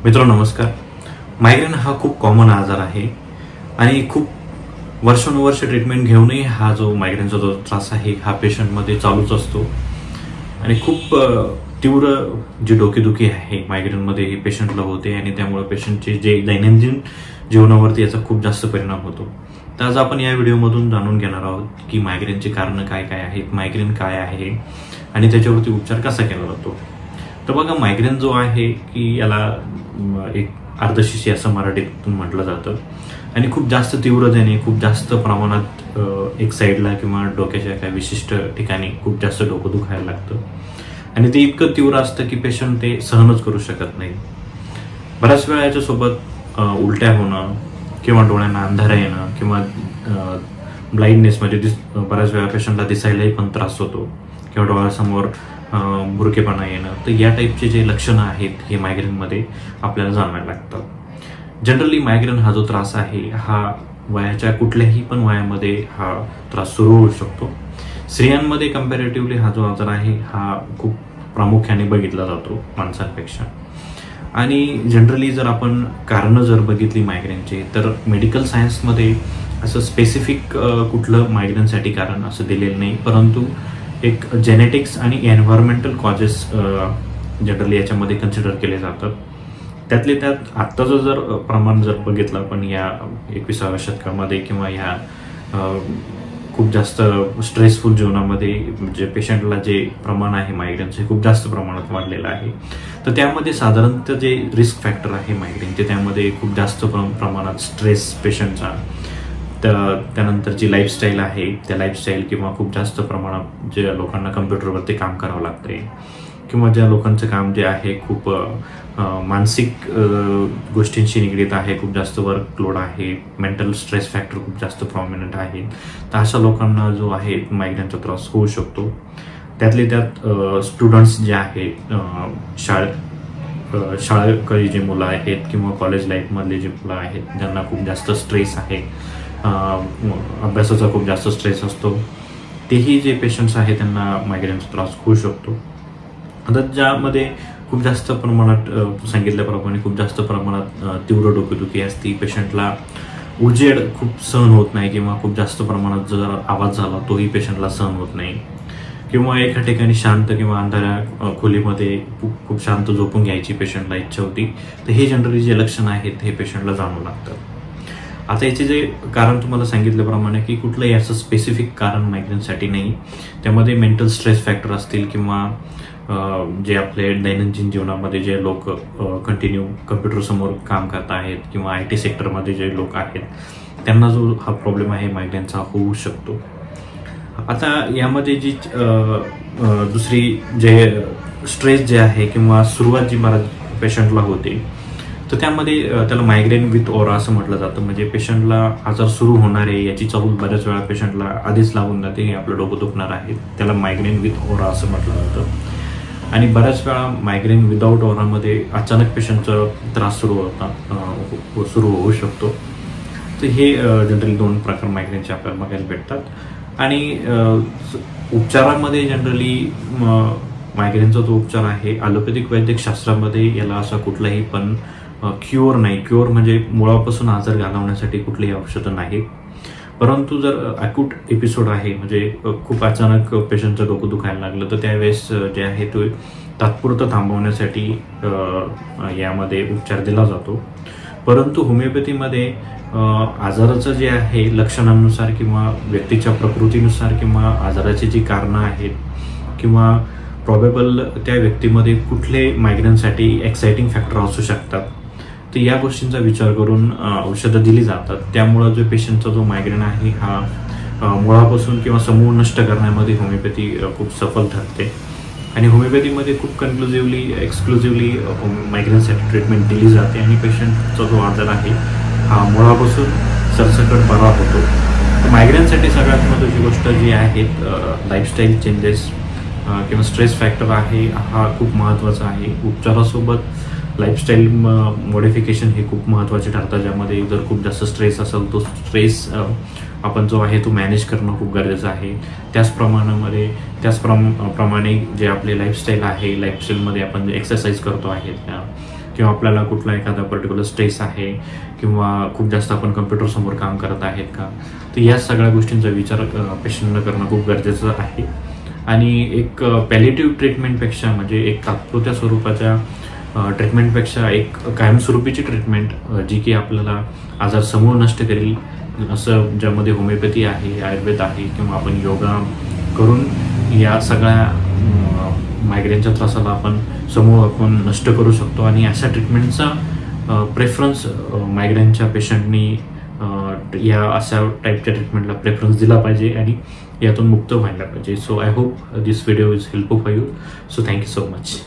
मित्रांनो नमस्कार. मायग्रेन हा खूप कॉमन आजार आहे आणि खूप वर्षानुवर्ष ट्रीटमेंट घेऊनही हा जो मायग्रेनचा जो त्रास आहे हा पेशंटमध्ये चालूच असतो आणि खूप तीव्र जी डोकेदुखी आहे मायग्रेनमध्ये ही पेशंटला होते आणि त्यामुळे पेशंटचे जे दैनंदिन जीवनावरती याचा खूप जास्त परिणाम होतो. तर आज आपण या व्हिडिओमधून जाणून घेणार आहोत की मायग्रेनची कारणं काय काय आहेत, मायग्रेन काय आहे आणि त्याच्यावरती उपचार कसा केला जातो. तर बघा, मायग्रेन जो आहे की याला एक अर्धशिशी असं मराठीतून म्हटलं जातं आणि खूप जास्त तीव्रतेने खूप जास्त प्रमाणात एक साईडला किंवा डोक्याच्या काही विशिष्ट ठिकाणी खूप जास्त डोकं दुखायला लागतं आणि ते इतकं तीव्र असतं की पेशंट ते सहनच करू शकत नाही. बऱ्याच वेळा याच्यासोबत उलट्या होणं किंवा डोळ्यांना अंधारा येणं किंवा ब्लाइंडनेस म्हणजे बऱ्याच वेळा पेशंटला दिसायलाही पण त्रास होतो किंवा डोळ्यासमोर बुरकेपणा येणं. तर या टाईपचे जे लक्षणं आहेत हे मायग्रेनमध्ये आपल्याला जाणवायला लागतात. जनरली मायग्रेन हा जो त्रास आहे हा वयाच्या कुठल्याही पण वयामध्ये हा त्रास सुरू होऊ शकतो. स्त्रियांमध्ये कम्पॅरेटिव्हली हा जो आजार आहे हा खूप प्रामुख्याने बघितला जातो माणसांपेक्षा. आणि जनरली जर आपण कारणं जर बघितली मायग्रेनचे तर मेडिकल सायन्समध्ये असं स्पेसिफिक कुठलं मायग्रेनसाठी कारण असं दिलेलं नाही, परंतु एक जेनेटिक्स आणि एन्व्हायरमेंटल कॉजेस जनरली याच्यामध्ये कन्सिडर केले जातात. त्यातले त्यात आत्ताचं जर प्रमाण जर बघितलं आपण या 21व्या शतकामध्ये किंवा ह्या खूप जास्त स्ट्रेसफुल जीवनामध्ये जे पेशंटला जे प्रमाण आहे मायग्रेनचं हे खूप जास्त प्रमाणात वाढलेलं आहे. तर त्यामध्ये साधारणतः जे रिस्क फॅक्टर आहे मायग्रेनचे त्यामध्ये खूप जास्त प्रमाणात स्ट्रेस पेशंटचा, त्यानंतर जी लाईफस्टाईल आहे त्या लाईफस्टाईल किंवा खूप जास्त प्रमाणात ज्या लोकांना कम्प्युटरवरती काम करावं लागतंय किंवा ज्या लोकांचं काम जे आहे खूप मानसिक गोष्टींशी निगडीत आहे, खूप जास्त वर्कलोड आहे, मेंटल स्ट्रेस फॅक्टर खूप जास्त प्रॉमिनंट आहे, तर अशा लोकांना जो आहे मायग्रेनचा त्रास होऊ शकतो. त्यातले त्यात स्टुडंट्स जे आहेत, शाळकरी जे मुलं आहेत किंवा कॉलेज लाईफमधले जे मुलं आहेत ज्यांना खूप जास्त स्ट्रेस आहे, अभ्यासाचा खूप जास्त स्ट्रेस असतो, तेही जे पेशंट्स आहेत त्यांना मायग्रेनचा त्रास होऊ शकतो. आता ज्यामध्ये खूप जास्त प्रमाणात सांगितल्याप्रमाणे खूप जास्त प्रमाणात तीव्र डोकेदुखी असते, पेशंटला उजेड खूप सहन होत नाही किंवा खूप जास्त प्रमाणात जर आवाज झाला तोही पेशंटला सहन होत नाही किंवा एका ठिकाणी शांत किंवा अंधाऱ्या खोलीमध्ये खूप शांत झोपून घ्यायची पेशंटला इच्छा होती. तर हे जनरली जे लक्षणं आहेत हे पेशंटला जाणवू लागतात. आता याचे जे कारण तुम्हाला सांगितल्याप्रमाणे की कुठलंही असं स्पेसिफिक कारण मायग्रेनसाठी नाही, त्यामध्ये मेंटल स्ट्रेस फॅक्टर असतील किंवा जे आपले दैनंदिन जीवनामध्ये जे लोक कंटिन्यू कम्प्युटरसमोर काम करत आहेत किंवा IT सेक्टरमध्ये जे लोक आहेत त्यांना जो हा प्रॉब्लेम आहे मायग्रेनचा होऊ शकतो. आता यामध्ये जी दुसरी जे स्ट्रेस जे आहे किंवा सुरुवात जी मला पेशंटला होते तर त्यामध्ये त्याला मायग्रेन विथ ओरा असं म्हटलं जातं. म्हणजे पेशंटला आजार सुरू होणार आहे याची चाहूल बऱ्याच वेळा पेशंटला आधीच लागून जाते, आपलं डोकं दुखणार आहे, त्याला मायग्रेन विथ ओरा असं म्हटलं जातं. आणि बऱ्याच वेळा मायग्रेन विदाऊट ओरामध्ये अचानक पेशंटचा त्रास सुरू होऊ शकतो. तर हे जनरली दोन प्रकार मायग्रेनचे आपल्याला बघायला भेटतात. आणि उपचारामध्ये जनरली मायग्रेनचा जो उपचार आहे ॲलोपॅथिक वैद्यकशास्त्रामध्ये याला असा कुठलाही पण क्युअर नाही. क्युअर म्हणजे मुळापासून आजार घालवण्यासाठी कुठलीही औषधं नाहीत, परंतु जर अक्यूट एपिसोड आहे म्हणजे खूप अचानक पेशंटचं डोकं दुखायला लागलं तर त्यावेळेस जे आहे तो तात्पुरतं थांबवण्यासाठी यामध्ये उपचार दिला जातो. परंतु होमिओपॅथीमध्ये आजाराचं जे आहे लक्षणांनुसार किंवा व्यक्तीच्या प्रकृतीनुसार किंवा आजाराची जी कारणं आहेत किंवा प्रॉबेबल त्या व्यक्तीमध्ये कुठले मायग्रेनसाठी एक्साइटिंग फॅक्टर असू शकतात, तर या गोष्टींचा विचार करून औषधं दिली जातात. त्यामुळं जो पेशंटचा जो मायग्रेन आहे हा मुळापासून किंवा समूळ नष्ट करण्यामध्ये होमिओपॅथी खूप सफल ठरते. आणि होमिओपॅथीमध्ये खूप एक्सक्लुझिव्हली मायग्रेनसाठी ट्रीटमेंट दिली जाते आणि पेशंटचा जो आजार आहे हा मुळापासून सरसकट बरा होतो. तर मायग्रेनसाठी सगळ्यात महत्त्वाची गोष्ट जी आहेत लाईफस्टाईल चेंजेस किंवा स्ट्रेस फॅक्टर आहे हा खूप महत्त्वाचा आहे. उपचारासोबत लाईफस्टाईल मॉडिफिकेशन हे खूप महत्त्वाचे ठरतात, ज्यामध्ये जर खूप जास्त स्ट्रेस असेल तो स्ट्रेस आपण जो आहे तो मॅनेज करणं खूप गरजेचं आहे. त्याचप्रमाणे जे आपले लाईफस्टाईल आहे, लाईफस्टाईलमध्ये आपण जे एक्सरसाइज करतो आहे किंवा आपल्याला कुठला एखादा पर्टिक्युलर स्ट्रेस आहे किंवा खूप जास्त आपण कम्प्युटरसमोर काम करत आहेत का, तर या सगळ्या गोष्टींचा विचार पेशंटनं करणं खूप गरजेचं आहे. आणि एक पॅलिएटिव्ह ट्रीटमेंटपेक्षा म्हणजे एक तात्पुरत्या स्वरूपाच्या ट्रीटमेंटपेक्षा एक कायमस्वरूपीची ट्रीटमेंट जी की आपल्याला आजार समूळ नष्ट करेल, असं ज्यामध्ये होमिओपॅथी आहे, आयुर्वेद आहे किंवा आपण योगा करून या सगळ्या मायग्रेनच्या त्रासाला आपण नष्ट करू शकतो. आणि अशा ट्रीटमेंटचा प्रेफरन्स मायग्रेनच्या पेशंटनी या अशा टाईपच्या ट्रीटमेंटला प्रेफरन्स दिला पाहिजे आणि यातून मुक्त व्हायला पाहिजे. So I hope this video is helpful for you. So thank you so much.